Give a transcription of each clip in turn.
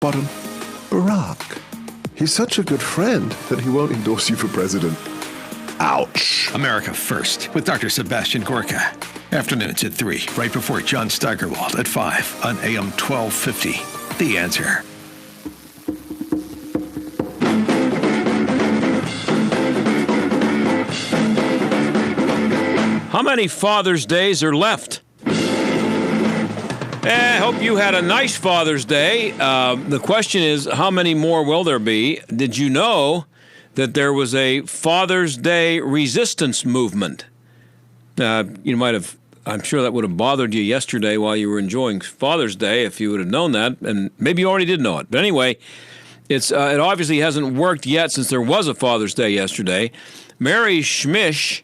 bottom, Barack. He's such a good friend that he won't endorse you for president. Ouch. America First with Dr. Sebastian Gorka. Afternoons at 3, right before John Steigerwald at 5 on AM 1250. The Answer. How many Father's Days are left? I hope you had a nice Father's Day. The question is, how many more will there be? Did you know that there was a Father's Day resistance movement? You might have, I'm sure that would have bothered you yesterday while you were enjoying Father's Day if you would have known that, and maybe you already did know it. But anyway, it obviously hasn't worked yet since there was a Father's Day yesterday. Mary Schmish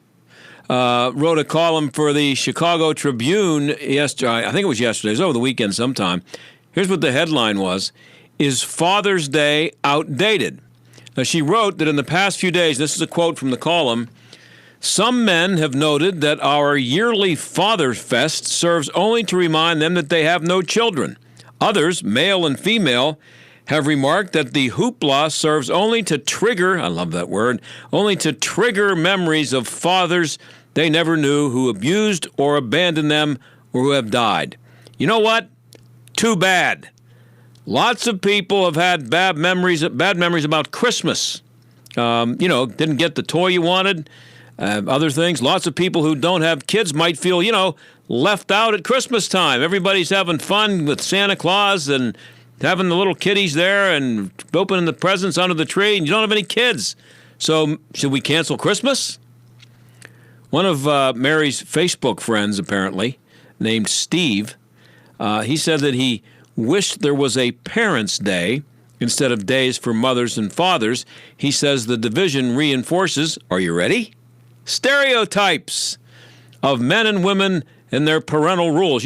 wrote a column for the Chicago Tribune yesterday. I think it was yesterday. It was over the weekend sometime. Here's what the headline was: Is Father's Day outdated? Now, she wrote that in the past few days, this is a quote from the column, some men have noted that our yearly Father Fest serves only to remind them that they have no children. Others, male and female, have remarked that the hoopla serves only to trigger, I love that word, only to trigger memories of fathers they never knew who abused or abandoned them or who have died. You know what? Too bad. Lots of people have had bad memories about Christmas. Didn't get the toy you wanted, other things. Lots of people who don't have kids might feel, left out at Christmas time. Everybody's having fun with Santa Claus and having the little kiddies there and opening the presents under the tree, and you don't have any kids. So should we cancel Christmas? One of Mary's Facebook friends, apparently, named Steve, he said that he wished there was a Parents' Day instead of days for mothers and fathers. He says the division reinforces, are you ready? Stereotypes of men and women and their parental rules.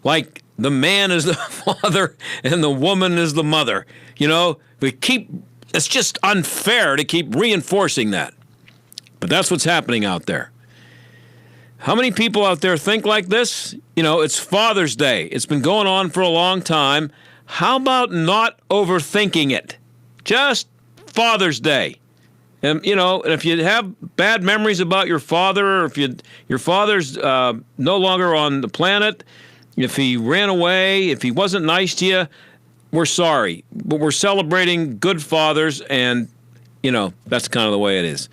Like the man is the father and the woman is the mother. It's just unfair to keep reinforcing that. But that's what's happening out there. How many people out there think like this? It's Father's Day. It's been going on for a long time. How about not overthinking it? Just Father's Day. And, if you have bad memories about your father, or if your father's no longer on the planet, if he ran away, if he wasn't nice to you, we're sorry. But we're celebrating good fathers, and, that's kind of the way it is.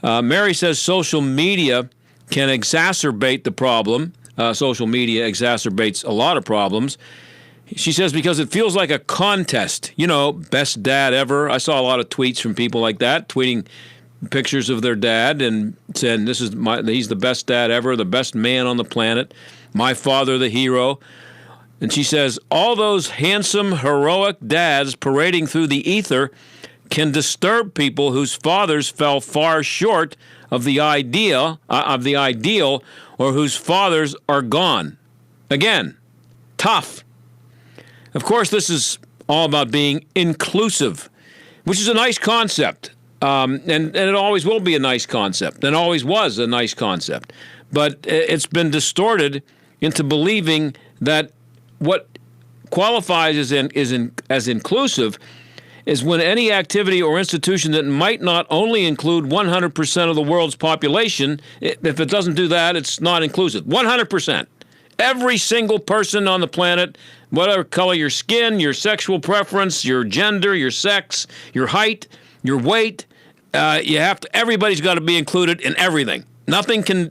Mary says social media can exacerbate the problem. Social media exacerbates a lot of problems. She says because it feels like a contest. Best dad ever. I saw a lot of tweets from people like that, tweeting pictures of their dad and saying, he's the best dad ever, the best man on the planet, my father, the hero. And she says, all those handsome, heroic dads parading through the ether can disturb people whose fathers fell far short of the ideal, or whose fathers are gone. Again, tough. Of course, this is all about being inclusive, which is a nice concept, and it always will be a nice concept, and always was a nice concept. But it's been distorted into believing that what qualifies as inclusive is when any activity or institution that might not only include 100% of the world's population, if it doesn't do that, it's not inclusive. 100%. Every single person on the planet, whatever color your skin, your sexual preference, your gender, your sex, your height, your weight, everybody's got to be included in everything. Nothing can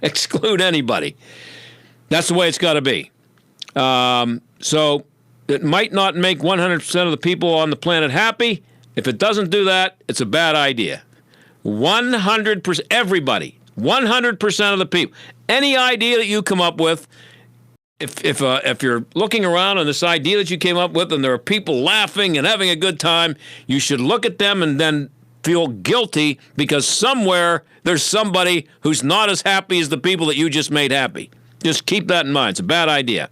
exclude anybody. That's the way it's got to be. So it might not make 100% of the people on the planet happy. If it doesn't do that, it's a bad idea. 100%, everybody, 100% of the people. Any idea that you come up with, if you're looking around on this idea that you came up with and there are people laughing and having a good time, you should look at them and then feel guilty because somewhere there's somebody who's not as happy as the people that you just made happy. Just keep that in mind. It's a bad idea.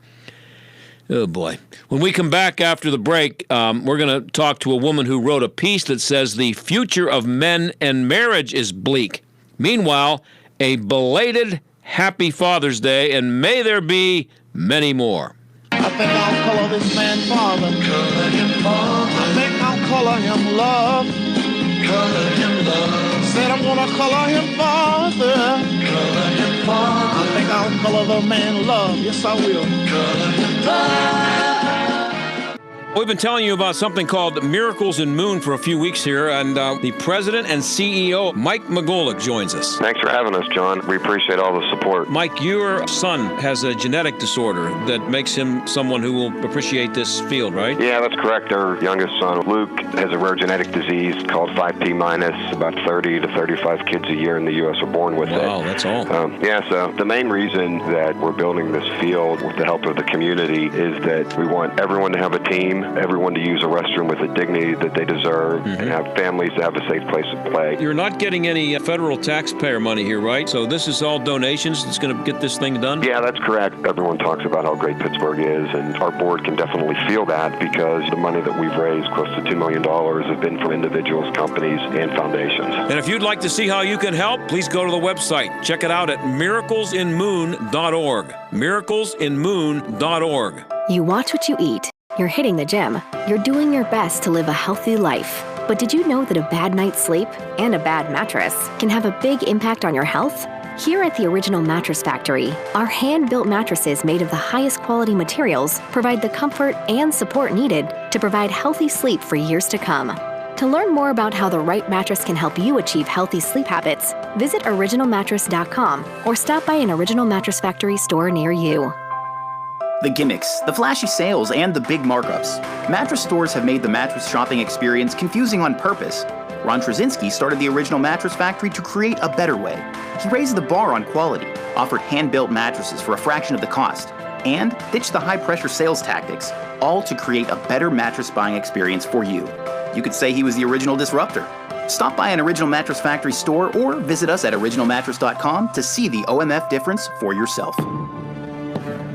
Oh, boy. When we come back after the break, we're going to talk to a woman who wrote a piece that says the future of men and marriage is bleak. Meanwhile, a belated Happy Father's Day, and may there be many more. A think I'll color this man father. Color him father. I think I'll color him love. Color him love. Said I'm gonna color him father. Color him father. I think I'll color the man love. Yes, I will. Color him love. We've been telling you about something called Miracles in Moon for a few weeks here, and the president and CEO, Mike McGolick, joins us. Thanks for having us, John. We appreciate all the support. Mike, your son has a genetic disorder that makes him someone who will appreciate this field, right? Yeah, that's correct. Our youngest son, Luke, has a rare genetic disease called 5P minus. About 30 to 35 kids a year in the U.S. are born with it. Wow, that's all. So the main reason that we're building this field with the help of the community is that we want everyone to have a team, everyone to use a restroom with the dignity that they deserve, and have families to have a safe place to play. You're not getting any federal taxpayer money here, right? So this is all donations that's going to get this thing done? Yeah, that's correct. Everyone talks about how great Pittsburgh is, and our board can definitely feel that because the money that we've raised, close to $2 million, have been from individuals, companies, and foundations. And if you'd like to see how you can help, please go to the website. Check it out at miraclesinmoon.org. Miraclesinmoon.org. You watch what you eat. You're hitting the gym. You're doing your best to live a healthy life. But did you know that a bad night's sleep and a bad mattress can have a big impact on your health? Here at the Original Mattress Factory, our hand-built mattresses made of the highest quality materials provide the comfort and support needed to provide healthy sleep for years to come. To learn more about how the right mattress can help you achieve healthy sleep habits, visit originalmattress.com or stop by an Original Mattress Factory store near you. The gimmicks, the flashy sales, and the big markups. Mattress stores have made the mattress shopping experience confusing on purpose. Ron Trzynski started the Original Mattress Factory to create a better way. He raised the bar on quality, offered hand-built mattresses for a fraction of the cost, and ditched the high-pressure sales tactics, all to create a better mattress buying experience for you. You could say he was the original disruptor. Stop by an Original Mattress Factory store or visit us at originalmattress.com to see the OMF difference for yourself.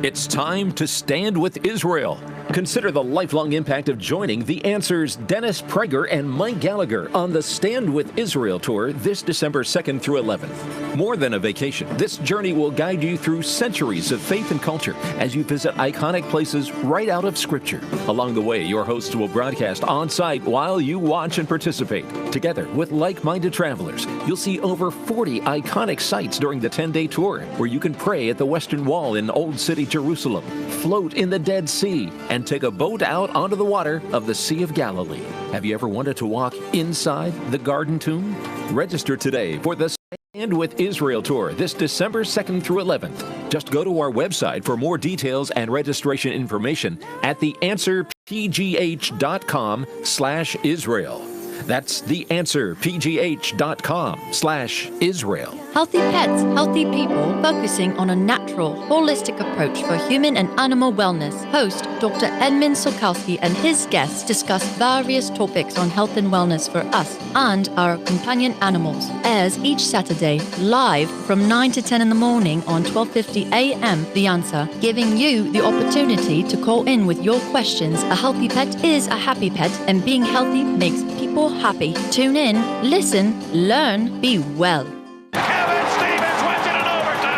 It's time to stand with Israel. Consider the lifelong impact of joining The Answer's Dennis Prager and Mike Gallagher on the Stand with Israel tour this December 2nd through 11th. More than a vacation, this journey will guide you through centuries of faith and culture as you visit iconic places right out of Scripture. Along the way, your hosts will broadcast on site while you watch and participate. Together with like-minded travelers, you'll see over 40 iconic sites during the 10-day tour, where you can pray at the Western Wall in Old City, Jerusalem, float in the Dead Sea, and take a boat out onto the water of the Sea of Galilee. Have you ever wanted to walk inside the Garden Tomb? Register today for the Stand with Israel tour this December 2nd through 11th. Just go to our website for more details and registration information at theanswerpgh.com/Israel. That's theanswerpgh.com/Israel. Healthy pets, healthy people, focusing on a natural, holistic approach for human and animal wellness. Host Dr. Edmund Sokalski and his guests discuss various topics on health and wellness for us and our companion animals. Airs each Saturday, live from 9 to 10 in the morning on 12:50 a.m. The Answer, giving you the opportunity to call in with your questions. A healthy pet is a happy pet, and being healthy makes people happy. Tune in, listen, learn, be well.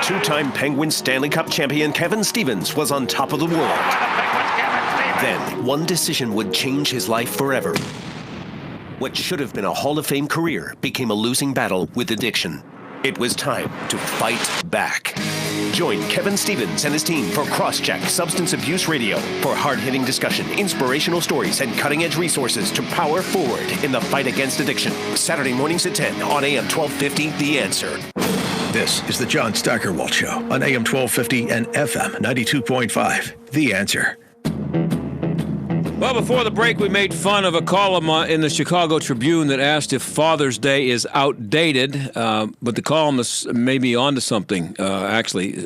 Two-time Penguins Stanley Cup champion Kevin Stevens was on top of the world. Then, one decision would change his life forever. What should have been a Hall of Fame career became a losing battle with addiction. It was time to fight back. Join Kevin Stevens and his team for Crosscheck Substance Abuse Radio for hard-hitting discussion, inspirational stories, and cutting-edge resources to power forward in the fight against addiction. Saturday mornings at 10 on AM 1250, The Answer. This is the John Steigerwald Show on AM 1250 and FM 92.5, The Answer. Well, before the break, we made fun of a column in the Chicago Tribune that asked if Father's Day is outdated, but the columnist may be onto something, actually.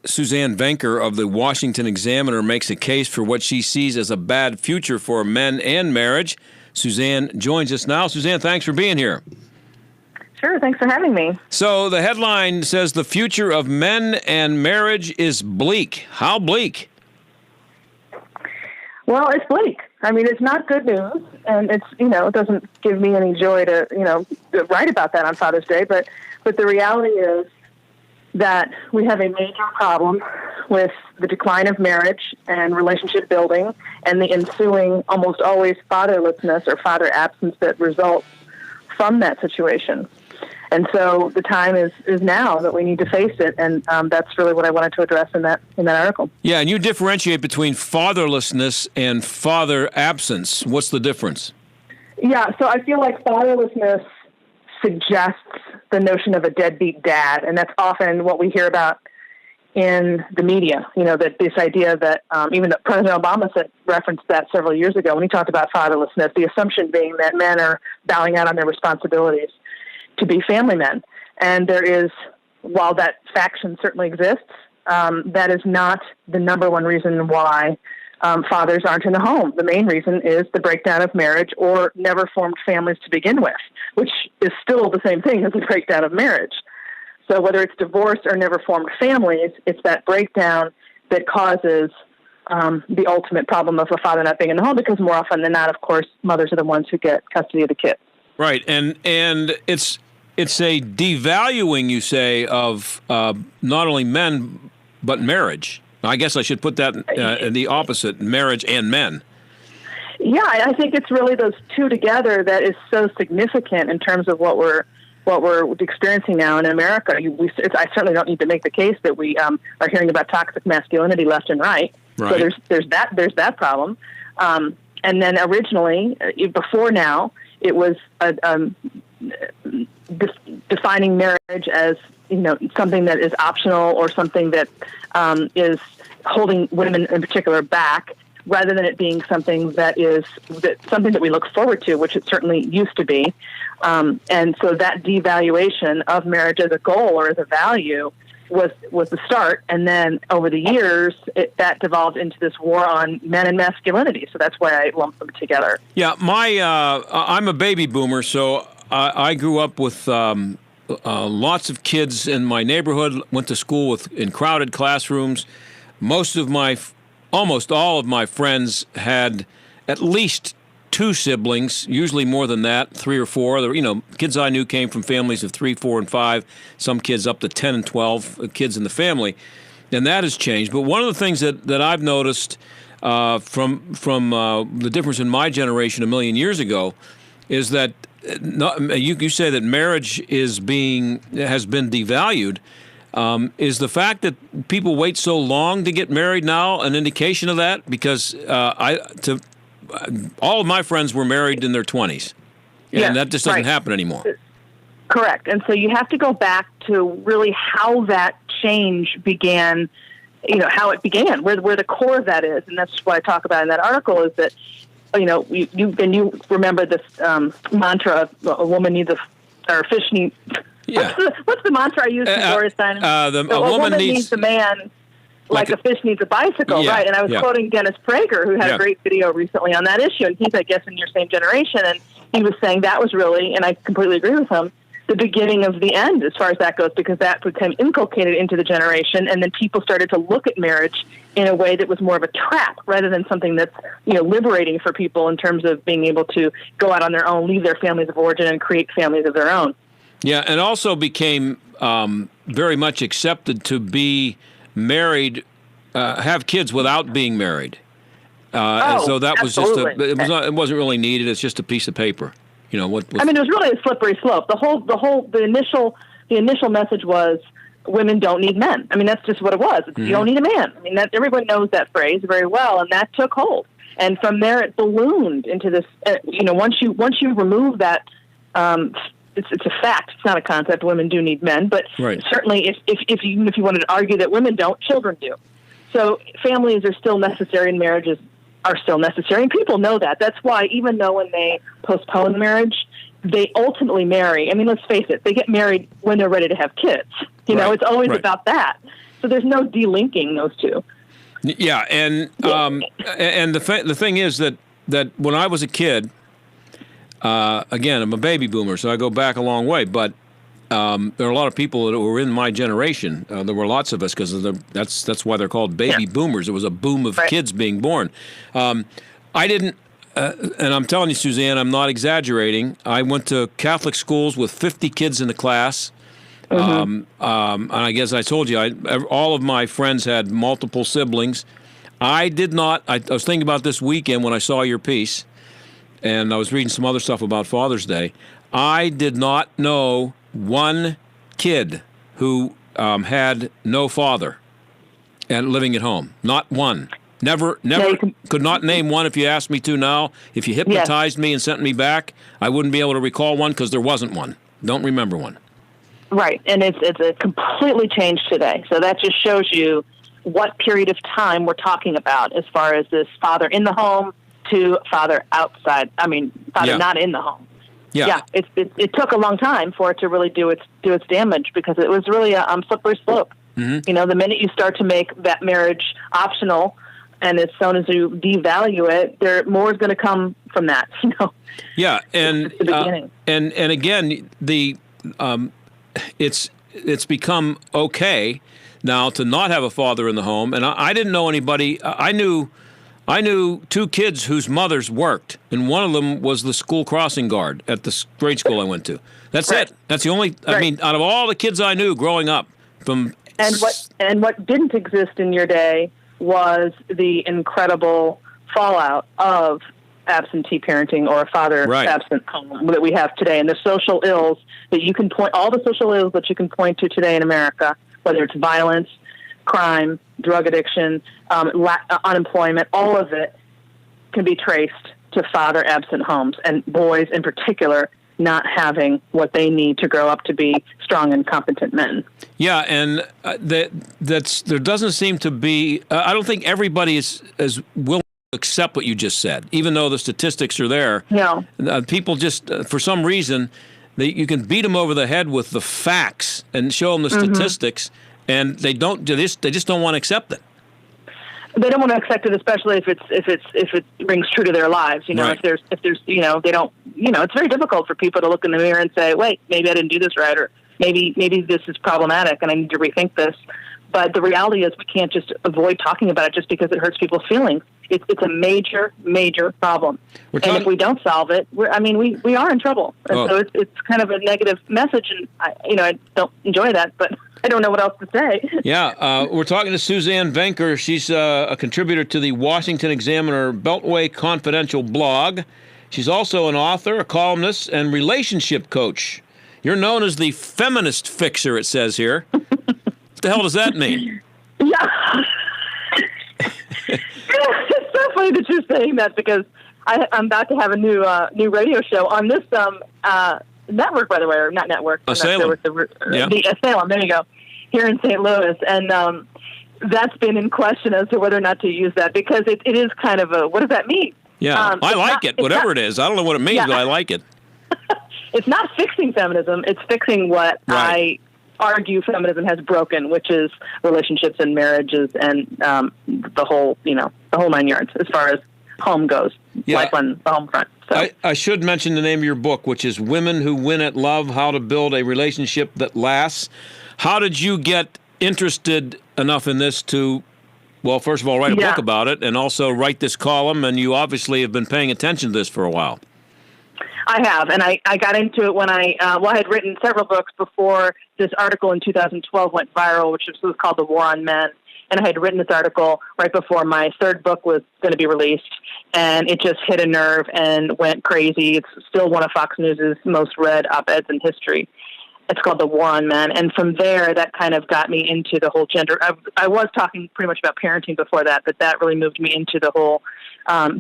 Suzanne Venker of the Washington Examiner makes a case for what she sees as a bad future for men and marriage. Suzanne joins us now. Suzanne, thanks for being here. Sure, thanks for having me. So the headline says the future of men and marriage is bleak. How bleak? Well, it's bleak. I mean, it's not good news, and it's, it doesn't give me any joy to, write about that on Father's Day, but the reality is that we have a major problem with the decline of marriage and relationship building and the ensuing almost always fatherlessness or father absence that results from that situation. And so the time is now that we need to face it, and that's really what I wanted to address in that article. Yeah, and you differentiate between fatherlessness and father absence. What's the difference? Yeah, so I feel like fatherlessness suggests the notion of a deadbeat dad, and that's often what we hear about in the media. You know, that this idea that even that President Obama referenced that several years ago when he talked about fatherlessness, the assumption being that men are bowing out on their responsibilities to be family men. And there is, while that faction certainly exists, that is not the number one reason why fathers aren't in the home. The main reason is the breakdown of marriage or never formed families to begin with, which is still the same thing as the breakdown of marriage. So whether it's divorce or never formed families, it's that breakdown that causes the ultimate problem of a father not being in the home, because more often than not, of course, mothers are the ones who get custody of the kids. Right, and it's a devaluing, you say, of not only men but marriage. I guess I should put that in the opposite, marriage and men. Yeah, I think it's really those two together that is so significant in terms of what we're experiencing now in America. I certainly don't need to make the case that we are hearing about toxic masculinity left and right. Right. So there's that problem. And then originally, before now, it was defining marriage as, you know, something that is optional or something that is holding women in particular back, rather than it being something something that we look forward to, which it certainly used to be. And so that devaluation of marriage as a goal or as a value was the start. And then over the years, that devolved into this war on men and masculinity. So that's why I lump them together. Yeah, I'm a baby boomer, so I grew up with lots of kids in my neighborhood, went to school in crowded classrooms. Almost all of my friends had at least two siblings, usually more than that, 3 or 4. You know, kids I knew came from families of 3, 4, and 5. Some kids up to 10 and 12 kids in the family, and that has changed. But one of the things that I've noticed from the difference in my generation a million years ago is that you say that marriage has been devalued. Is the fact that people wait so long to get married now an indication of that? Because all of my friends were married in their 20s, and that just doesn't happen anymore. Correct. And so you have to go back to really how that change began, you know, how it began, where the core of that is. And that's what I talk about in that article, is that, you know, you remember this mantra of a woman needs or a fish needs. Yeah. What's the mantra I used in Gloria Steinem? A woman needs a man like a fish needs a bicycle, right? And I was quoting Dennis Prager, who had a great video recently on that issue, and he's, I guess, in your same generation, and he was saying that was really, and I completely agree with him, the beginning of the end as far as that goes, because that became inculcated into the generation, and then people started to look at marriage in a way that was more of a trap rather than something that's, you know, liberating for people in terms of being able to go out on their own, leave their families of origin, and create families of their own. Yeah, and also became very much accepted to be married, have kids without being married. And so that was absolutely. It wasn't really needed. It's just a piece of paper. You know what? I mean, it was really a slippery slope. The initial message was women don't need men. I mean, that's just what it was. You don't need a man. I mean, everyone knows that phrase very well, and that took hold. And from there, it ballooned into this. You know, once you remove that. It's a fact. It's not a concept. Women do need men, but certainly, if you wanted to argue that women don't, children do. So families are still necessary, and marriages are still necessary, and people know that. That's why, even though when they postpone marriage, they ultimately marry. I mean, let's face it; they get married when they're ready to have kids. You know, it's always about that. So there's no delinking those two. Yeah, and the thing is that when I was a kid. Again, I'm a baby boomer, so I go back a long way. But there are a lot of people that were in my generation. There were lots of us because that's why they're called baby boomers. It was a boom of kids being born. I didn't, and I'm telling you, Suzanne, I'm not exaggerating. I went to Catholic schools with 50 kids in the class, And I guess I told you, all of my friends had multiple siblings. I did not. I was thinking about this weekend when I saw your piece, and I was reading some other stuff about Father's Day. I did not know one kid who had no father and living at home. Not one. Never, could not name one if you asked me to now. If you hypnotized me and sent me back, I wouldn't be able to recall one because there wasn't one. Don't remember one. Right, and it's a completely changed today. So that just shows you what period of time we're talking about as far as this father in the home to father outside. I mean, father not in the home. Yeah, it took a long time for it to really do its damage because it was really a slippery slope. You know, the minute you start to make that marriage optional, and as soon as you devalue it, more is going to come from that. You know. Yeah, and the beginning. And again, it's become okay now to not have a father in the home, and I didn't know anybody. I knew two kids whose mothers worked, and one of them was the school crossing guard at the grade school I went to. That's it. That's the only. I mean, out of all the kids I knew growing up, and what didn't exist in your day was the incredible fallout of absentee parenting or a father absent home that we have today, and the social ills that you can point, all the social ills that you can point to today in America, whether it's violence, crime, drug addiction, unemployment, all of it can be traced to father absent homes, and boys in particular not having what they need to grow up to be strong and competent men. Yeah, and there doesn't seem to be. I don't think everybody is willing to accept what you just said, even though the statistics are there. No, people just for some reason you can beat them over the head with the facts and show them the statistics, and they don't do this. They just don't want to accept it. They don't want to accept it, especially if it rings true to their lives. You know, if there's they don't. You know, it's very difficult for people to look in the mirror and say, "Wait, maybe I didn't do this right," or maybe this is problematic and I need to rethink this. But the reality is, we can't just avoid talking about it just because it hurts people's feelings. It's a major, major problem, and if we don't solve it, we are in trouble. And so it's kind of a negative message, and I don't enjoy that, but I don't know what else to say. Yeah, we're talking to Suzanne Venker. She's a contributor to the Washington Examiner Beltway Confidential blog. She's also an author, a columnist, and relationship coach. You're known as the feminist fixer, it says here. What the hell does that mean? Yeah. It's so funny that you're saying that because I'm about to have a new radio show on this network, by the way, or not network. Salem. Salem, there you go, here in St. Louis. And that's been in question as to whether or not to use that because it is kind of what does that mean? Yeah, I like it, whatever it is. I don't know what it means, but I like it. It's not fixing feminism. It's fixing what I argue feminism has broken, which is relationships and marriages and the whole 9 yards as far as home goes, life on the home front. So. I should mention the name of your book, which is Women Who Win at Love, How to Build a Relationship That Lasts. How did you get interested enough in this to, well, first of all, write a book about it and also write this column? And you obviously have been paying attention to this for a while. I have, and I got into it when I had written several books before this article in 2012 went viral, which was called The War on Men. And I had written this article right before my third book was going to be released, and it just hit a nerve and went crazy. It's still one of Fox News' most read op-eds in history. It's called The War on Men. And from there, that kind of got me into the whole gender. I was talking pretty much about parenting before that, but that really moved me into the whole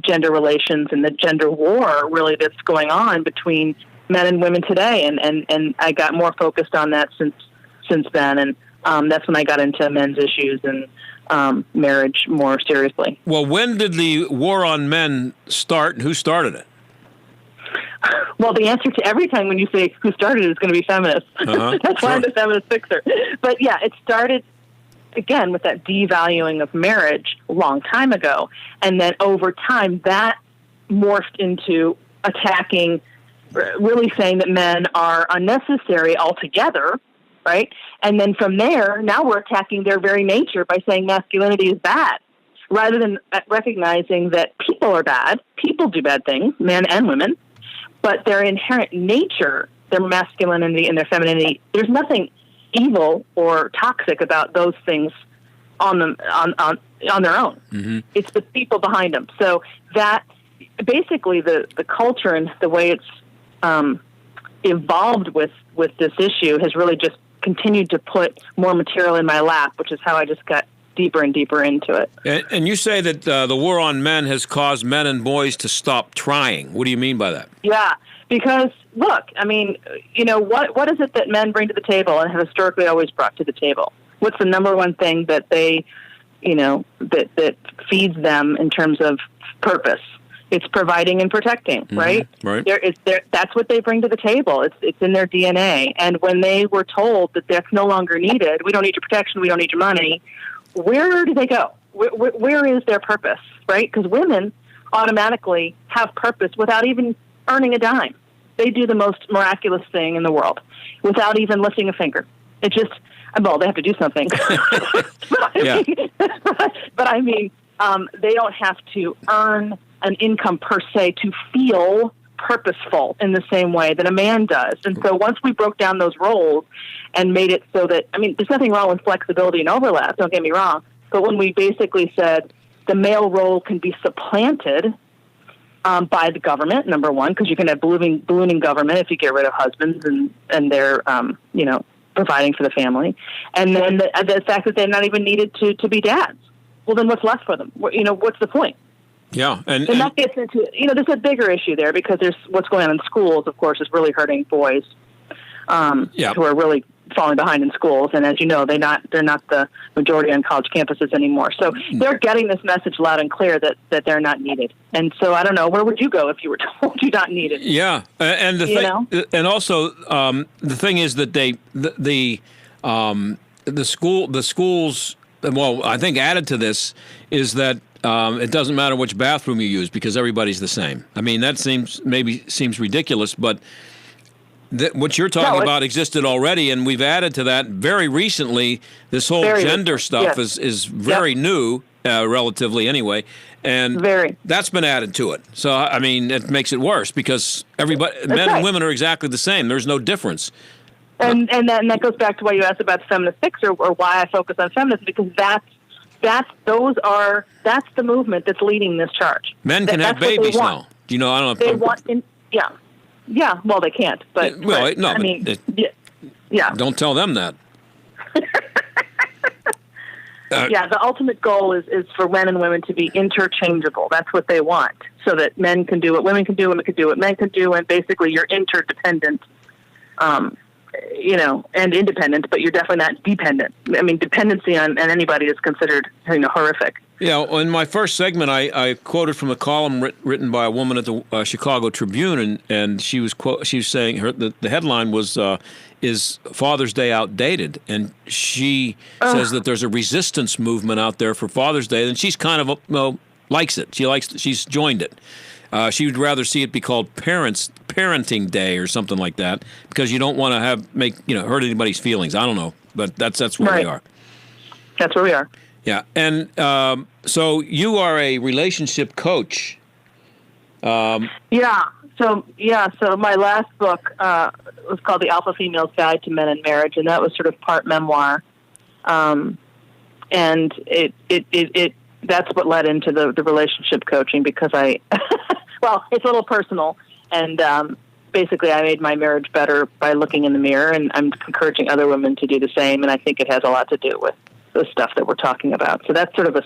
gender relations and the gender war really that's going on between men and women today. And I got more focused on that since then. And that's when I got into men's issues and marriage more seriously. Well, when did the War on Men start, and who started it? Well, the answer to every time when you say who started it is going to be feminists. That's why I'm the feminist fixer. But yeah, it started, again, with that devaluing of marriage a long time ago. And then over time, that morphed into attacking, really saying that men are unnecessary altogether, right? And then from there, now we're attacking their very nature by saying masculinity is bad, rather than recognizing that people are bad. People do bad things, men and women, but their inherent nature, their masculinity and their femininity, there's nothing evil or toxic about those things on their own. Mm-hmm. It's the people behind them. So that basically the culture and the way it's evolved with this issue has really just continued to put more material in my lap, which is how I just got deeper and deeper into it. And you say that the war on men has caused men and boys to stop trying. What do you mean by that? Yeah, because look, I mean, what is it that men bring to the table and have historically always brought to the table? What's the number one thing that they, that feeds them in terms of purpose? It's providing and protecting, right? Right. That's what they bring to the table. It's in their DNA. And when they were told that that's no longer needed, we don't need your protection, we don't need your money, where do they go? Where is their purpose, right? Because women automatically have purpose without even earning a dime. They do the most miraculous thing in the world without even lifting a finger. It just, well, they have to do something. But I mean, they don't have to earn an income per se to feel purposeful in the same way that a man does. And so once we broke down those roles and made it so that, I mean, there's nothing wrong with flexibility and overlap, don't get me wrong, but when we basically said the male role can be supplanted by the government, number one, because you can have ballooning government if you get rid of husbands and they're, providing for the family. And then the fact that they're not even needed to be dads. Well, then what's left for them? What's the point? Yeah. And that gets into, there's a bigger issue there because there's what's going on in schools, of course, is really hurting boys who are really falling behind in schools. And as you know, they're not the majority on college campuses anymore. So they're getting this message loud and clear that they're not needed. And so I don't know, where would you go if you were told you're not needed? Yeah. And and also the thing is that the schools, well, I think added to this is that it doesn't matter which bathroom you use because everybody's the same. I mean, that seems ridiculous, but what you're talking about existed already, and we've added to that very recently. This whole gender stuff is very new, relatively anyway, and that's been added to it. So, I mean, it makes it worse because men and women are exactly the same. There's no difference. And that goes back to why you asked about feminist picks or why I focus on feminism, because that's the movement that's leading this charge. Men can have babies now. I don't know. They want, yeah. Well, they can't. But I mean, don't tell them that. The ultimate goal is for men and women to be interchangeable. That's what they want, so that men can do what women can do, women can do what men can do, and basically you're interdependent. And independent, but you're definitely not dependent. I mean, dependency on anybody is considered horrific. Yeah, in my first segment, I quoted from a column written by a woman at the Chicago Tribune, and she was saying the headline was "Is Father's Day outdated?" And she says that there's a resistance movement out there for Father's Day, and she's kind of likes it. She's joined it. She would rather see it be called Parenting Day or something like that because you don't want to hurt anybody's feelings. I don't know, but that's where we are. That's where we are. Yeah, and so you are a relationship coach. So my last book was called The Alpha Female's Guide to Men and Marriage, and that was sort of part memoir. And it that's what led into the relationship coaching because well, it's a little personal, and basically I made my marriage better by looking in the mirror, and I'm encouraging other women to do the same, and I think it has a lot to do with the stuff that we're talking about. So that's sort of a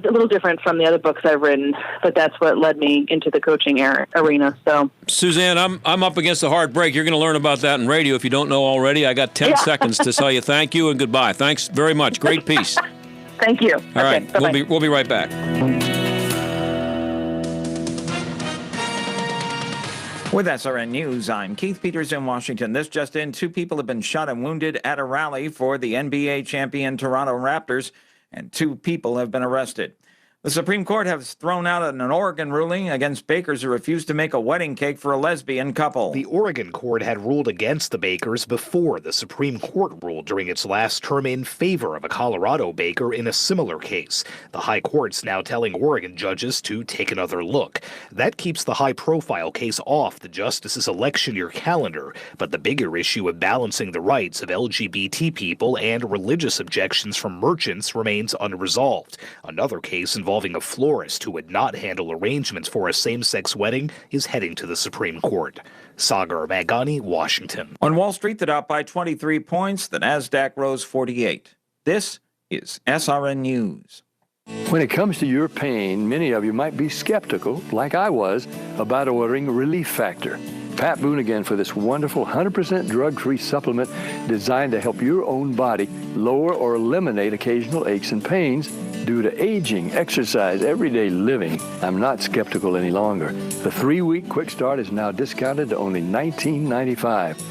little different from the other books I've written, but that's what led me into the coaching arena. So, Suzanne, I'm up against a hard break. You're going to learn about that in radio if you don't know already. I got 10 seconds to tell you thank you and goodbye. Thanks very much. Great piece. Thank you. All right, we'll be right back. With SRN News, I'm Keith Peters in Washington. This just in, 2 people have been shot and wounded at a rally for the NBA champion Toronto Raptors, and 2 people have been arrested. The Supreme Court has thrown out an Oregon ruling against bakers who refused to make a wedding cake for a lesbian couple. The Oregon court had ruled against the bakers before the Supreme Court ruled during its last term in favor of a Colorado baker in a similar case. The High Court's now telling Oregon judges to take another look. That keeps the high-profile case off the justice's election year calendar, but the bigger issue of balancing the rights of LGBT people and religious objections from merchants remains unresolved. Another case involving a florist who would not handle arrangements for a same-sex wedding is heading to the Supreme Court. Sagar Magani, Washington. On Wall Street, the Dow by 23 points, the Nasdaq rose 48. This is SRN News. When it comes to your pain, many of you might be skeptical, like I was, about ordering Relief Factor. Pat Boone again for this wonderful 100% drug-free supplement designed to help your own body lower or eliminate occasional aches and pains due to aging, exercise, everyday living. I'm not skeptical any longer. The 3-week quick start is now discounted to only $19.95.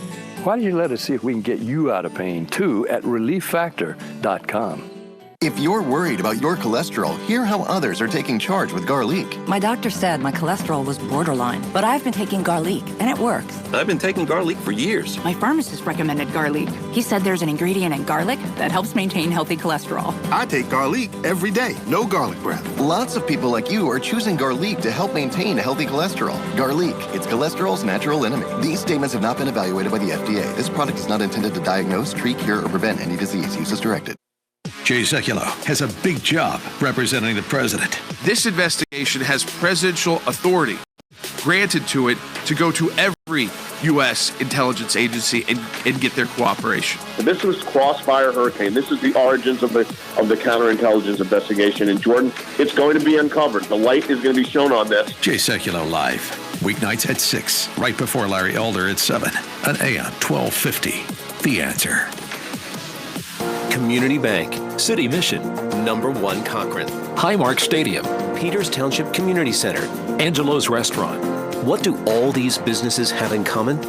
Why don't you let us see if we can get you out of pain too at ReliefFactor.com. If you're worried about your cholesterol, hear how others are taking charge with Garlic. My doctor said my cholesterol was borderline, but I've been taking Garlic, and it works. I've been taking Garlic for years. My pharmacist recommended Garlic. He said there's an ingredient in garlic that helps maintain healthy cholesterol. I take Garlic every day. No garlic breath. Lots of people like you are choosing Garlic to help maintain a healthy cholesterol. Garlic, it's cholesterol's natural enemy. These statements have not been evaluated by the FDA. This product is not intended to diagnose, treat, cure, or prevent any disease. Use as directed. Jay Sekulow has a big job representing the president. This investigation has presidential authority granted to it to go to every U.S. intelligence agency and get their cooperation. This was Crossfire Hurricane. This is the origins of the counterintelligence investigation. And Jordan, it's going to be uncovered. The light is going to be shown on this. Jay Sekulow live, weeknights at 6, right before Larry Elder at 7, on AM 1250. The Answer. Community Bank, City Mission, #1 Cochrane, Highmark Stadium, Peters Township Community Center, Angelo's Restaurant. What do all these businesses have in common?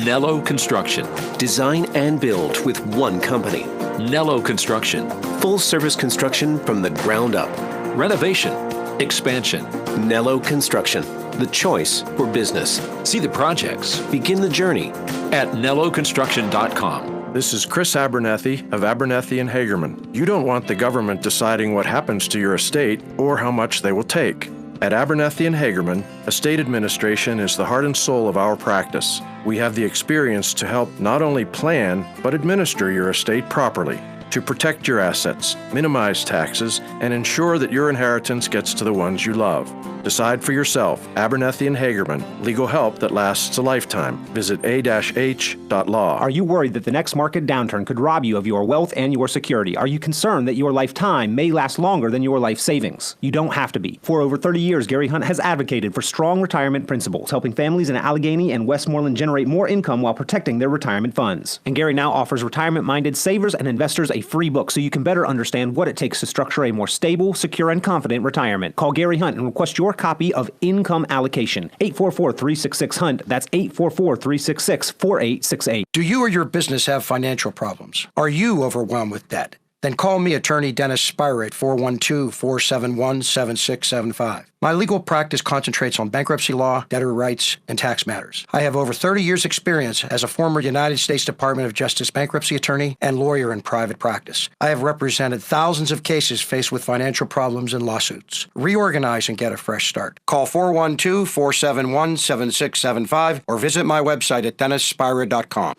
Nello Construction. Design and build with one company. Nello Construction. Full service construction from the ground up. Renovation. Expansion. Nello Construction. The choice for business. See the projects. Begin the journey at nelloconstruction.com. This is Chris Abernethy of Abernethy & Hagerman. You don't want the government deciding what happens to your estate or how much they will take. At Abernethy & Hagerman, estate administration is the heart and soul of our practice. We have the experience to help not only plan, but administer your estate properly, to protect your assets, minimize taxes, and ensure that your inheritance gets to the ones you love. Decide for yourself. Abernethy & Hagerman. Legal help that lasts a lifetime. Visit a-h.law. Are you worried that the next market downturn could rob you of your wealth and your security? Are you concerned that your lifetime may last longer than your life savings? You don't have to be. For over 30 years, Gary Hunt has advocated for strong retirement principles, helping families in Allegheny and Westmoreland generate more income while protecting their retirement funds. And Gary now offers retirement-minded savers and investors a free book so you can better understand what it takes to structure a more stable, secure, and confident retirement. Call Gary Hunt and request your copy of Income Allocation. 844-366-HUNT. That's 844-366-4868. Do you or your business have financial problems? Are you overwhelmed with debt? Then call me, attorney Dennis Spira, at 412-471-7675. My legal practice concentrates on bankruptcy law, debtor rights, and tax matters. I have over 30 years' experience as a former United States Department of Justice bankruptcy attorney and lawyer in private practice. I have represented thousands of cases faced with financial problems and lawsuits. Reorganize and get a fresh start. Call 412-471-7675 or visit my website at DennisSpira.com.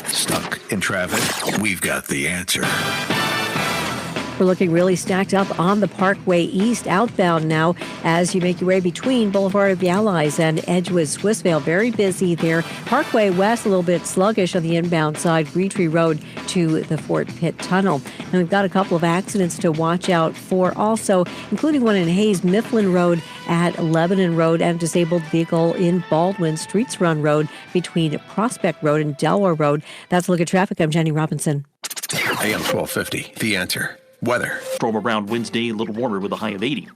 Stuck in traffic? We've got the answer. We're looking really stacked up on the Parkway East outbound now as you make your way between Boulevard of the Allies and Edgewood Swissvale. Very busy there. Parkway West a little bit sluggish on the inbound side, Greentree Road to the Fort Pitt Tunnel. And we've got a couple of accidents to watch out for also, including one in Hayes, Mifflin Road at Lebanon Road, and a disabled vehicle in Baldwin, Streets Run Road between Prospect Road and Delaware Road. That's a look at traffic. I'm Jenny Robinson. AM 1250, The Answer. Weather. From around Wednesday, a little warmer with a high of 80.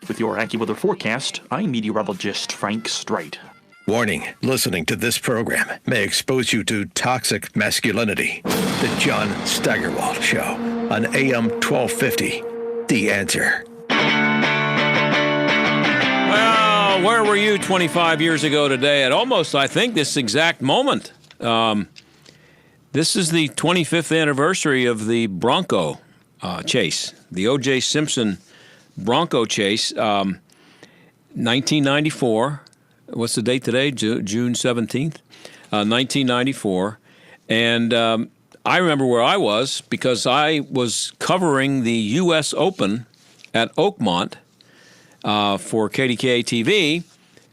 With your AccuWeather forecast, I'm meteorologist Frank Streit. Warning, listening to this program may expose you to toxic masculinity. The John Steigerwald Show on AM 1250. The Answer. where were you 25 years ago today at almost, I think, this exact moment? This is the 25th anniversary of the Bronco chase, the OJ Simpson Bronco chase, 1994. What's the date today? June 17th, 1994. And I remember where I was because I was covering the U.S. Open at Oakmont for KDKA TV,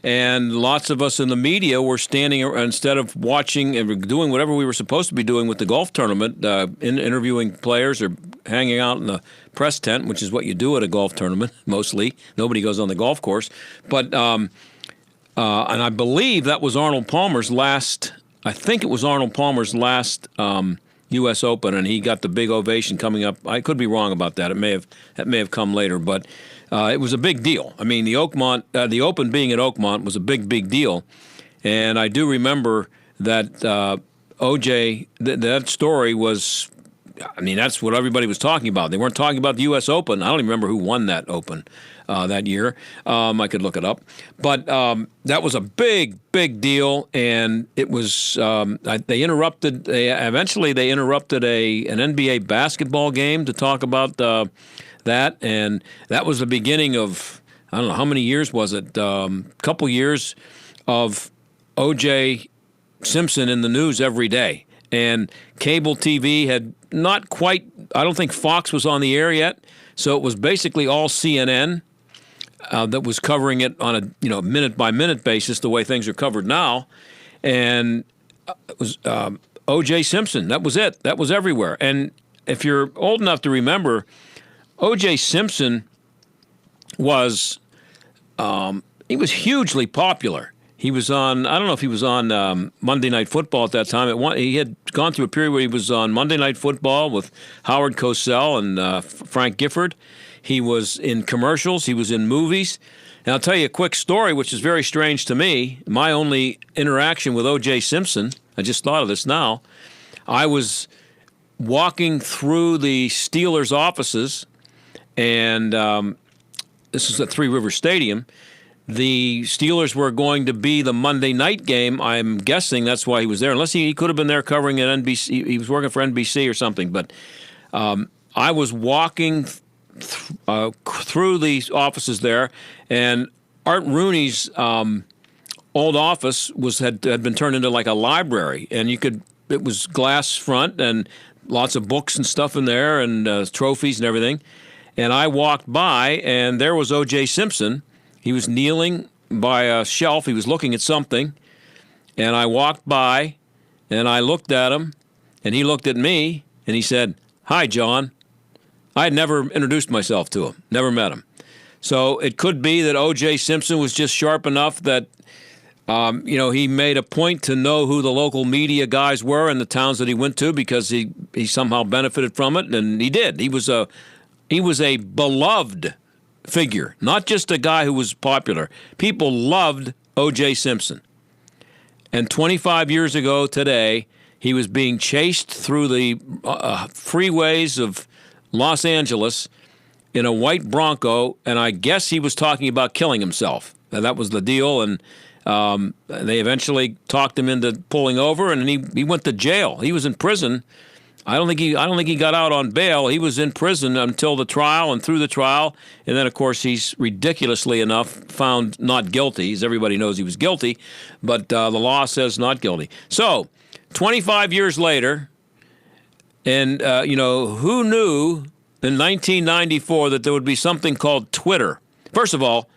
and lots of us in the media were standing, instead of watching and doing whatever we were supposed to be doing with the golf tournament, interviewing players or hanging out in the press tent, which is what you do at a golf tournament mostly. Nobody goes on the golf course. But and I believe that was Arnold Palmer's last, I think it was Arnold Palmer's last U.S. Open, and he got the big ovation coming up. I could be wrong about that. It may have come later, but it was a big deal. I mean, the Open being at Oakmont was a big deal, and I do remember that OJ. That story was. I mean, that's what everybody was talking about. They weren't talking about the U.S. Open. I don't even remember who won that Open that year. I could look it up. But that was a big deal, and it was they eventually interrupted an NBA basketball game to talk about that, and that was the beginning of, I don't know, how many years was it? Couple years of O.J. Simpson in the news every day. And cable TV had not quite, I don't think Fox was on the air yet, so it was basically all CNN that was covering it on a minute-by-minute basis, the way things are covered now. And it was O.J. Simpson. That was it. That was everywhere. And if you're old enough to remember, O.J. Simpson was he was hugely popular. He was on, I don't know if he was on Monday Night Football at that time. He had gone through a period where he was on Monday Night Football with Howard Cosell and Frank Gifford. He was in commercials. He was in movies. And I'll tell you a quick story, which is very strange to me. My only interaction with O.J. Simpson, I just thought of this now, I was walking through the Steelers' offices, and this is at Three River Stadium. The Steelers were going to be the Monday night game. I'm guessing that's why he was there. Unless he could have been there covering at NBC. He was working for NBC or something. But I was walking through the offices there, and Art Rooney's old office had been turned into like a library. And it was glass front and lots of books and stuff in there and trophies and everything. And I walked by, and there was O.J. Simpson. He was kneeling by a shelf. He was looking at something. And I walked by, and I looked at him, and he looked at me, and he said, "Hi, John." I had never introduced myself to him, never met him. So it could be that O.J. Simpson was just sharp enough that, he made a point to know who the local media guys were in the towns that he went to because he somehow benefited from it, and he did. He was a beloved figure, not just a guy who was popular. People loved O.J. Simpson. And 25 years ago today, he was being chased through the freeways of Los Angeles in a white Bronco, and I guess he was talking about killing himself. And that was the deal, and they eventually talked him into pulling over, and he went to jail. He was in prison. I don't think he got out on bail. He was in prison until the trial and through the trial, and then of course he's ridiculously enough found not guilty. Everybody knows he was guilty, but the law says not guilty. So, 25 years later, and who knew in 1994 that there would be something called Twitter? First of all,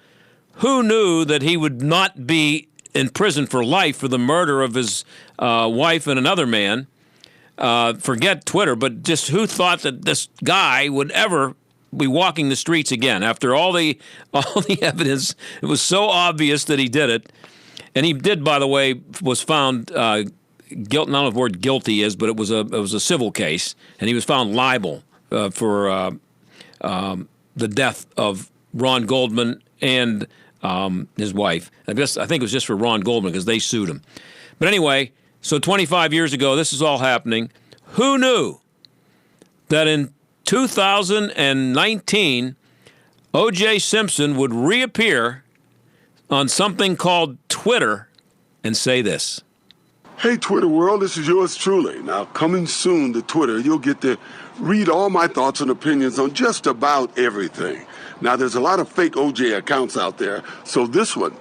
who knew that he would not be in prison for life for the murder of his wife and another man? Forget Twitter, but just who thought that this guy would ever be walking the streets again after all the evidence? It was so obvious that he did it, and he did, by the way, was found guilty. Not know what the word guilty is, but it was a civil case, and he was found liable for the death of Ron Goldman and his wife. I think it was just for Ron Goldman because they sued him. But anyway. So 25 years ago, this is all happening. Who knew that in 2019, O.J. Simpson would reappear on something called Twitter and say this. Hey, Twitter world, this is yours truly. Now, coming soon to Twitter, you'll get to read all my thoughts and opinions on just about everything. Now, there's a lot of fake OJ accounts out there, so this one,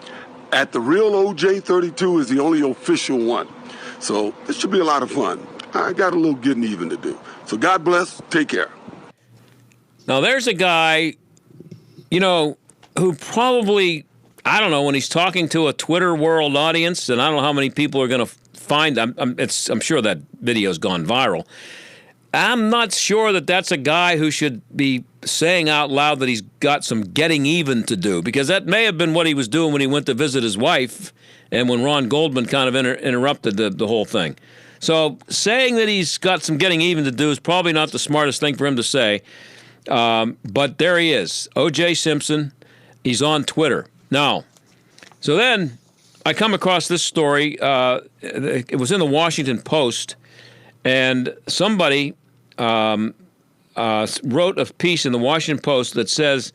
at the real OJ32, is the only official one. So this should be a lot of fun. I got a little getting even to do. So God bless. Take care. Now, there's a guy, who probably, I don't know, when he's talking to a Twitter world audience, and I don't know how many people are going to find, I'm sure that video's gone viral. I'm not sure that that's a guy who should be saying out loud that he's got some getting even to do, because that may have been what he was doing when he went to visit his wife and when Ron Goldman kind of interrupted the whole thing. So saying that he's got some getting even to do is probably not the smartest thing for him to say. But there he is, OJ Simpson. He's on Twitter. Now, so then I come across this story. It was in the Washington Post, and somebody wrote a piece in the Washington Post that says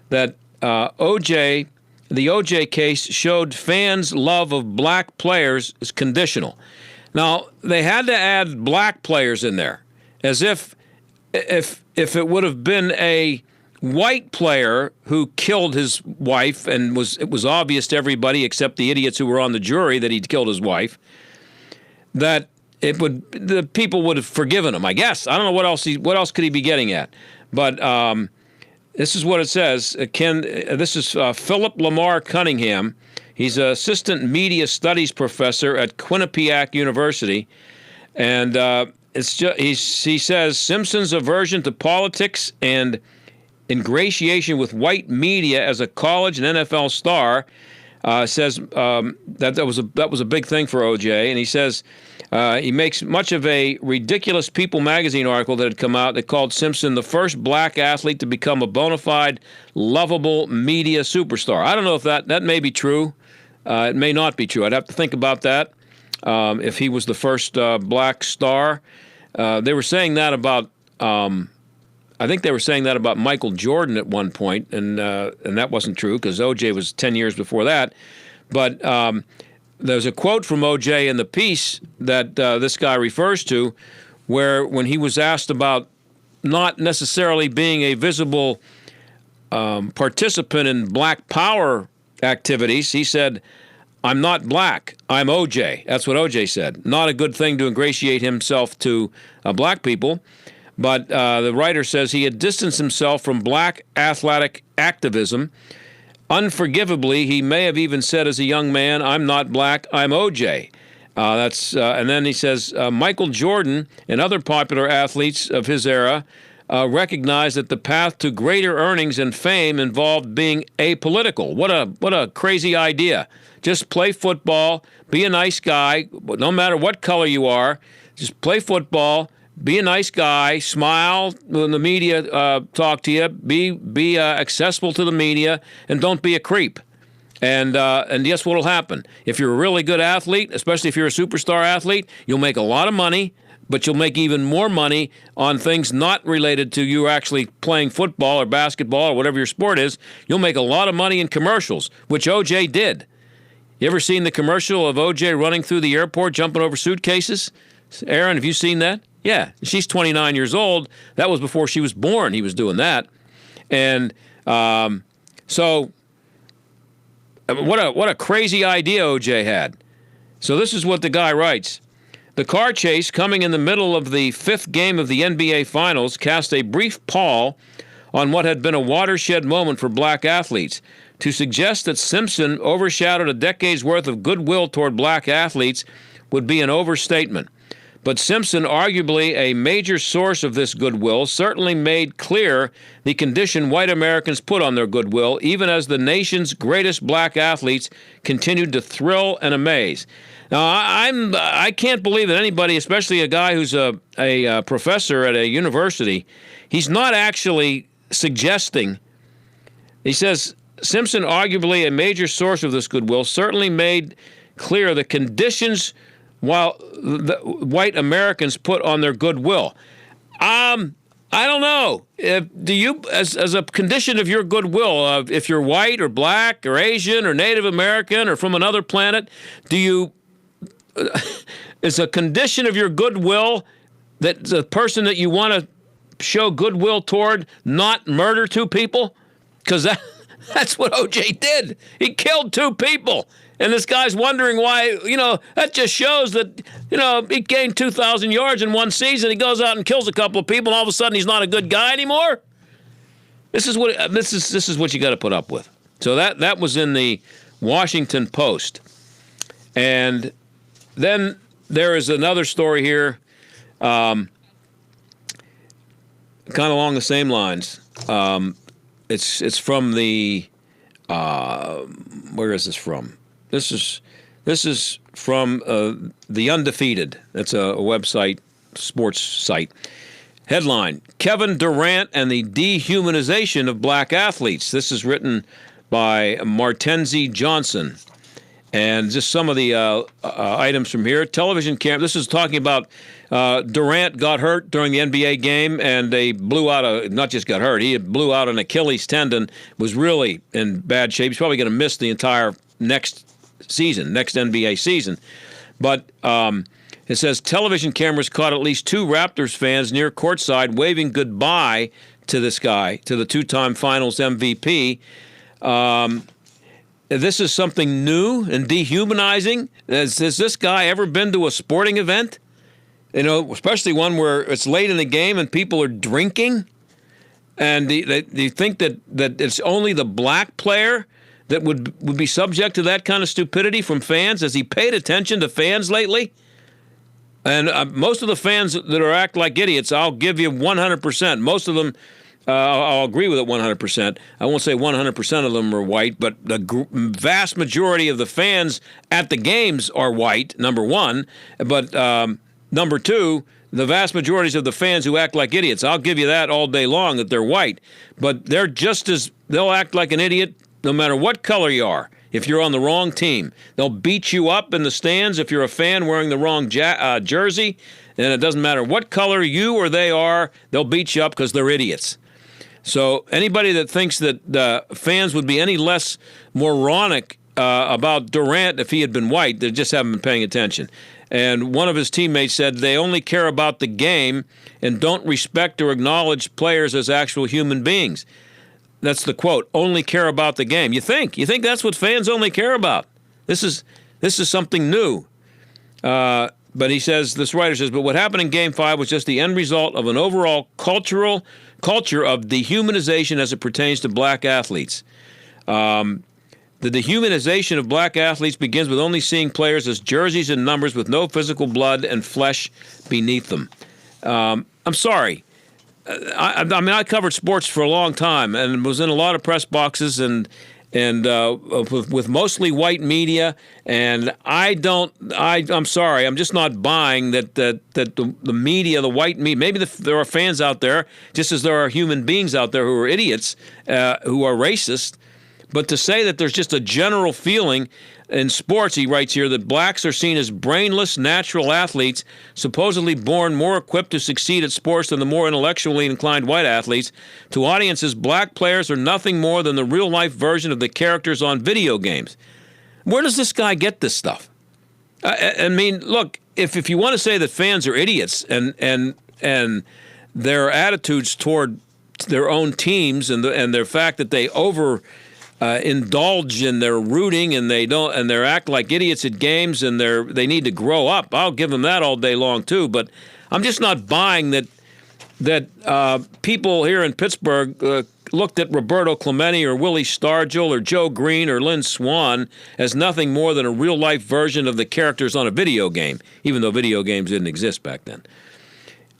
that the OJ case showed fans' love of black players is conditional. Now, they had to add black players in there, as if it would have been a white player who killed his wife, and it was obvious to everybody except the idiots who were on the jury that he'd killed his wife, that the people would have forgiven him, I guess. I don't know what else could he be getting at. But this is what it says. This is Philip Lamar Cunningham. He's an assistant media studies professor at Quinnipiac University, and he says Simpson's aversion to politics and ingratiation with white media as a college and NFL star says that was a big thing for OJ, and he says he makes much of a ridiculous People magazine article that had come out that called Simpson the first black athlete to become a bona fide, lovable media superstar. I don't know if that may be true. It may not be true. I'd have to think about that. If he was the first black star, they were saying that about. I think they were saying that about Michael Jordan at one point, and that wasn't true because OJ was 10 years before that. But there's a quote from OJ in the piece that this guy refers to, where when he was asked about not necessarily being a visible participant in black power activities, he said, "I'm not black, I'm OJ." That's what OJ said. Not a good thing to ingratiate himself to black people. But the writer says he had distanced himself from black athletic activism. Unforgivably, he may have even said as a young man, "I'm not black, I'm OJ." And then he says, Michael Jordan and other popular athletes of his era recognized that the path to greater earnings and fame involved being apolitical. What a crazy idea. Just play football, be a nice guy, no matter what color you are, just play football, be a nice guy, smile when the media talk to you, be accessible to the media, and don't be a creep. And guess what will happen? If you're a really good athlete, especially if you're a superstar athlete, you'll make a lot of money, but you'll make even more money on things not related to you actually playing football or basketball or whatever your sport is. You'll make a lot of money in commercials, which OJ did. You ever seen the commercial of OJ running through the airport, jumping over suitcases? Aaron, have you seen that? Yeah, she's 29 years old. That was before she was born. He was doing that. And so what a crazy idea OJ had. So this is what the guy writes. The car chase coming in the middle of the fifth game of the NBA Finals cast a brief pall on what had been a watershed moment for black athletes. To suggest that Simpson overshadowed a decade's worth of goodwill toward black athletes would be an overstatement. But Simpson, arguably a major source of this goodwill, certainly made clear the condition white Americans put on their goodwill, even as the nation's greatest black athletes continued to thrill and amaze. Now, I can't believe that anybody, especially a guy who's a professor at a university, he's not actually suggesting. He says, Simpson, arguably a major source of this goodwill, certainly made clear the conditions while the white Americans put on their goodwill. I don't know. Do you, as a condition of your goodwill, if you're white or black or Asian or Native American or from another planet, do you, is a condition of your goodwill that the person that you want to show goodwill toward not murder two people? Because that's what OJ did. He killed two people. And this guy's wondering why, that just shows that, he gained 2,000 yards in one season. He goes out and kills a couple of people, and all of a sudden he's not a good guy anymore. This is what you got to put up with. So that was in the Washington Post. And then there is another story here, kind of along the same lines. It's from the where is this from? This is from The Undefeated. That's a website, sports site. Headline: Kevin Durant and the dehumanization of black athletes. This is written by Martenzie Johnson. And just some of the items from here. Television camera. This is talking about Durant got hurt during the NBA game, and they blew out not just got hurt, he blew out an Achilles tendon, was really in bad shape. He's probably going to miss the entire next NBA season. But it says television cameras caught at least two Raptors fans near courtside waving goodbye to this guy, to the two-time Finals MVP. This is something new and dehumanizing. Has this guy ever been to a sporting event? Especially one where it's late in the game and people are drinking? And do you think that it's only the black player that would be subject to that kind of stupidity from fans? Has he paid attention to fans lately? And most of the fans that act like idiots, I'll give you 100%. Most of them, I'll agree with it 100%. I won't say 100% of them are white, but the vast majority of the fans at the games are white, number one. But number two, the vast majorities of the fans who act like idiots, I'll give you that all day long, that they're white. But they'll act like an idiot no matter what color you are. If you're on the wrong team, they'll beat you up in the stands if you're a fan wearing the wrong jersey. And it doesn't matter what color you or they are, they'll beat you up because they're idiots. So anybody that thinks that fans would be any less moronic about Durant if he had been white, they just haven't been paying attention. And one of his teammates said they only care about the game and don't respect or acknowledge players as actual human beings. That's the quote, only care about the game. You think that's what fans only care about? This is something new. But this writer says, but what happened in Game 5 was just the end result of an overall culture of dehumanization as it pertains to black athletes. The dehumanization of black athletes begins with only seeing players as jerseys and numbers with no physical blood and flesh beneath them. I'm sorry. I covered sports for a long time and was in a lot of press boxes and with mostly white media, and I'm sorry, I'm just not buying that the media, the white media, maybe there are fans out there, just as there are human beings out there who are idiots, who are racist, but to say that there's just a general feeling in sports, he writes here, that blacks are seen as brainless, natural athletes, supposedly born more equipped to succeed at sports than the more intellectually inclined white athletes. To audiences, black players are nothing more than the real-life version of the characters on video games. Where does this guy get this stuff? I mean, look, if you want to say that fans are idiots and their attitudes toward their own teams and their fact that they indulge in their rooting and they act like idiots at games and they need to grow up, I'll give them that all day long too. But I'm just not buying that people here in Pittsburgh looked at Roberto Clemente or Willie Stargell or Joe Green or Lynn Swann as nothing more than a real-life version of the characters on a video game, even though video games didn't exist back then.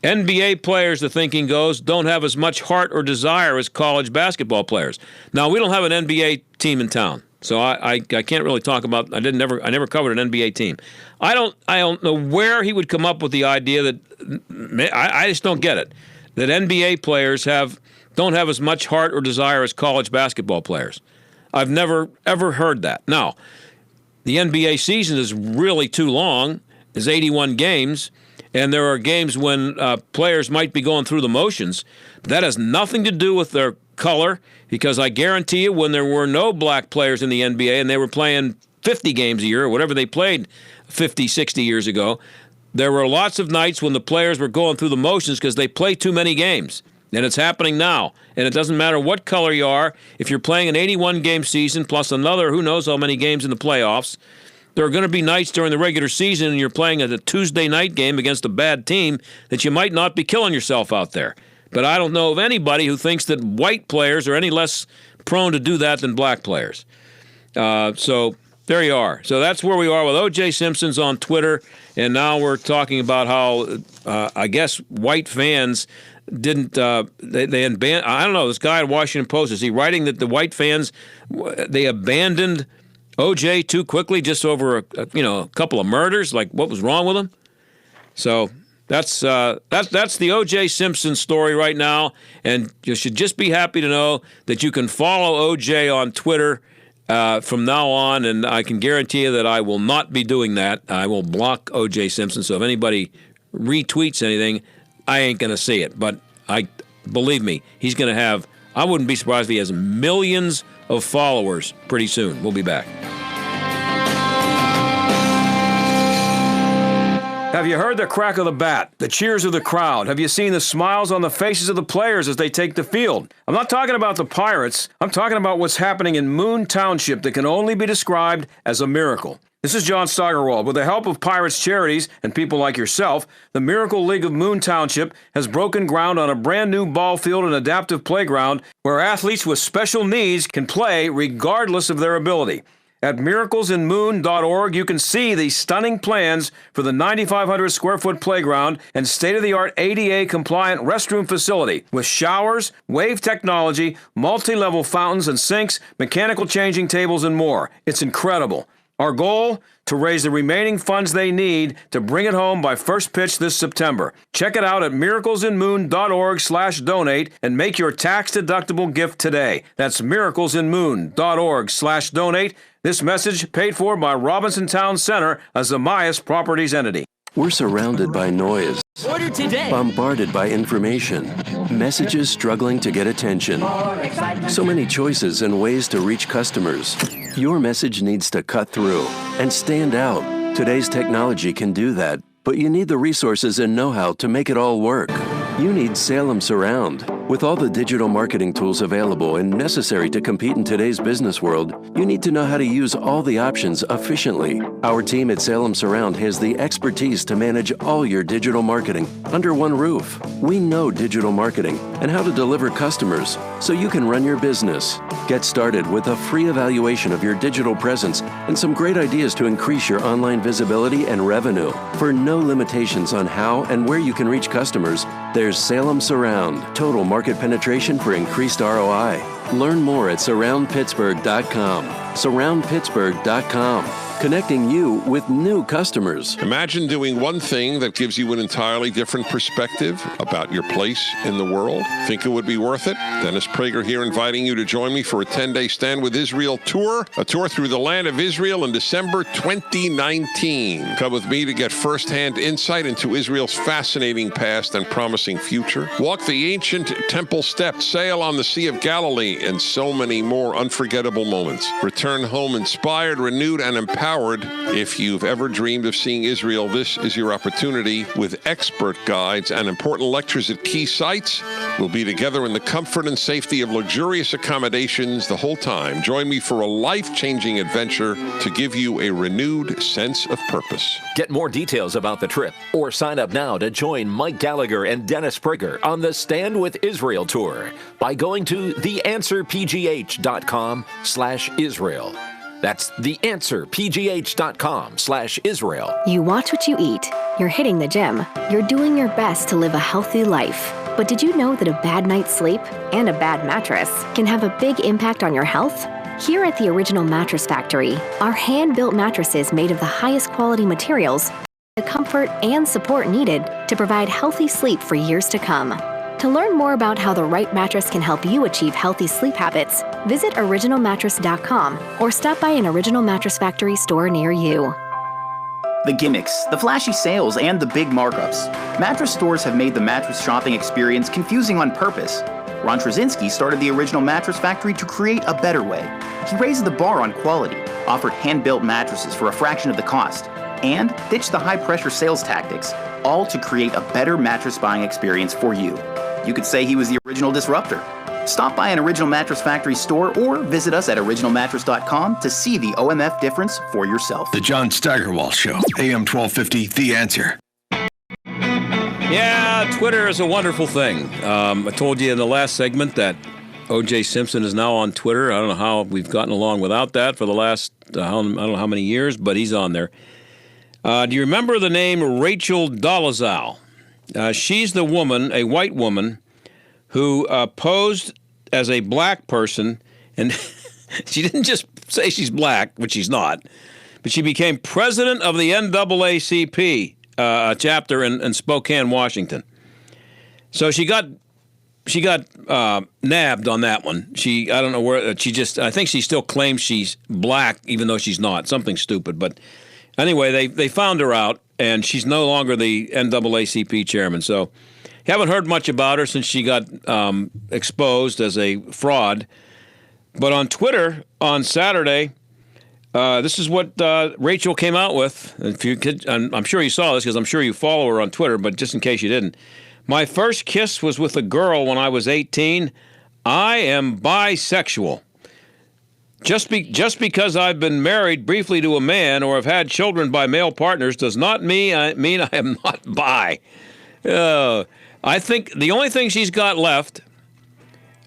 NBA players, the thinking goes, don't have as much heart or desire as college basketball players. Now, we don't have an NBA team in town, so I can't really talk about. I never covered an NBA team. I don't know where he would come up with the idea that I just don't get it. That NBA players don't have as much heart or desire as college basketball players. I've never ever heard that. Now, the NBA season is really too long. It's 81 games. and there are games when players might be going through the motions. But that has nothing to do with their color, because I guarantee you when there were no black players in the NBA and they were playing 50 games a year or whatever they played 50, 60 years ago, there were lots of nights when the players were going through the motions because they play too many games. And it's happening now. And it doesn't matter what color you are. If you're playing an 81-game season plus another who knows how many games in the playoffs, there are going to be nights during the regular season and you're playing a Tuesday night game against a bad team that you might not be killing yourself out there. But I don't know of anybody who thinks that white players are any less prone to do that than black players. So there you are. So that's where we are with OJ Simpson's on Twitter. And now we're talking about how, I guess, white fans didn't, they abandoned, I don't know, this guy at Washington Post, is he writing that the white fans, they abandoned OJ too quickly just over, a couple of murders? Like, what was wrong with him? So that's the OJ Simpson story right now, and you should just be happy to know that you can follow OJ on Twitter from now on, and I can guarantee you that I will not be doing that. I will block OJ Simpson, so if anybody retweets anything, I ain't going to see it. But believe me, he's going to have, I wouldn't be surprised if he has millions of followers pretty soon. We'll be back. Have you heard the crack of the bat, the cheers of the crowd? Have you seen the smiles on the faces of the players as they take the field? I'm not talking about the Pirates. I'm talking about what's happening in Moon Township that can only be described as a miracle. This is John Steigerwald. With the help of Pirates charities and people like yourself, the Miracle League of Moon Township has broken ground on a brand new ball field and adaptive playground where athletes with special needs can play regardless of their ability. At miraclesinmoon.org, you can see the stunning plans for the 9,500 square foot playground and state-of-the-art ADA-compliant restroom facility with showers, wave technology, multi-level fountains and sinks, mechanical changing tables, and more. It's incredible. Our goal? To raise the remaining funds they need to bring it home by first pitch this September. Check it out at miraclesinmoon.org/donate and make your tax-deductible gift today. That's miraclesinmoon.org/donate. This message paid for by Robinson Town Center, a Zamias Properties entity. We're surrounded by noise. Order today. Bombarded by information. Messages struggling to get attention. So many choices and ways to reach customers. Your message needs to cut through and stand out. Today's technology can do that, but you need the resources and know-how to make it all work. You need Salem Surround. With all the digital marketing tools available and necessary to compete in today's business world, you need to know how to use all the options efficiently. Our team at Salem Surround has the expertise to manage all your digital marketing under one roof. We know digital marketing and how to deliver customers so you can run your business. Get started with a free evaluation of your digital presence and some great ideas to increase your online visibility and revenue. For no limitations on how and where you can reach customers, there's Salem Surround. Total market penetration for increased ROI. Learn more at surroundpittsburgh.com. Surroundpittsburgh.com. Connecting you with new customers. Imagine doing one thing that gives you an entirely different perspective about your place in the world. Think it would be worth it? Dennis Prager here, inviting you to join me for a 10-day Stand with Israel tour, a tour through the land of Israel in December 2019. Come with me to get firsthand insight into Israel's fascinating past and promising future. Walk the ancient temple steps, sail on the Sea of Galilee, and so many more unforgettable moments. Return home inspired, renewed, and empowered. If you've ever dreamed of seeing Israel, this is your opportunity. With expert guides and important lectures at key sites, we'll be together in the comfort and safety of luxurious accommodations the whole time. Join me for a life-changing adventure to give you a renewed sense of purpose. Get more details about the trip or sign up now to join Mike Gallagher and Dennis Prager on the Stand with Israel tour by going to theanswerpgh.com/Israel. That's theanswerpgh.com/Israel. You watch what you eat. You're hitting the gym. You're doing your best to live a healthy life. But did you know that a bad night's sleep and a bad mattress can have a big impact on your health? Here at the Original Mattress Factory, our hand-built mattresses made of the highest quality materials, the comfort and support needed to provide healthy sleep for years to come. To learn more about how the right mattress can help you achieve healthy sleep habits, visit originalmattress.com or stop by an Original Mattress Factory store near you. The gimmicks, the flashy sales, and the big markups. Mattress stores have made the mattress shopping experience confusing on purpose. Ron Trzcinski started the original mattress factory to create a better way. He raised the bar on quality, offered hand-built mattresses for a fraction of the cost, and ditched the high-pressure sales tactics, all to create a better mattress buying experience for you. You could say he was the original disruptor. Stop by an Original Mattress Factory store or visit us at originalmattress.com to see the OMF difference for yourself. The John Steigerwald Show, AM 1250, The Answer. Yeah, Twitter is a wonderful thing. I told you in the last segment that OJ Simpson is now on Twitter. I don't know how we've gotten along without that for the last, I don't know how many years, but he's on there. Do you remember the name Rachel Dolezal? She's the woman, a white woman, who posed as a black person, and she didn't just say she's black, which she's not, but she became president of the NAACP chapter in Spokane, Washington. So she got nabbed on that one. I don't know where, I think she still claims she's black, even though she's not. Something stupid. But anyway, they found her out, and she's no longer the NAACP chairman. So haven't heard much about her since she got exposed as a fraud. But on Twitter on Saturday, this is what Rachel came out with. If you could, I'm sure you saw this because I'm sure you follow her on Twitter, but just in case you didn't. My first kiss was with a girl when I was 18. I am bisexual. Just because I've been married briefly to a man or have had children by male partners does not mean I am not bi. I think the only thing she's got left,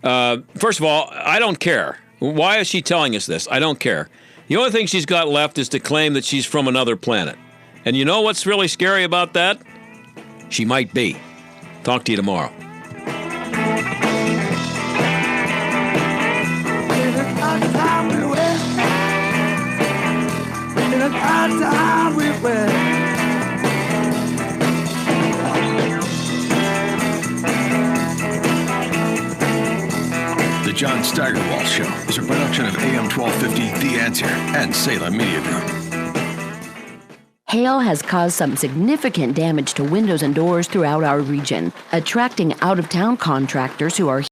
first of all, I don't care. Why is she telling us this? I don't care. The only thing she's got left is to claim that she's from another planet. And you know what's really scary about that? She might be. Talk to you tomorrow. The John Steigerwald Show is a production of AM 1250, The Answer, and Salem Media Group. Hail has caused some significant damage to windows and doors throughout our region, attracting out-of-town contractors who are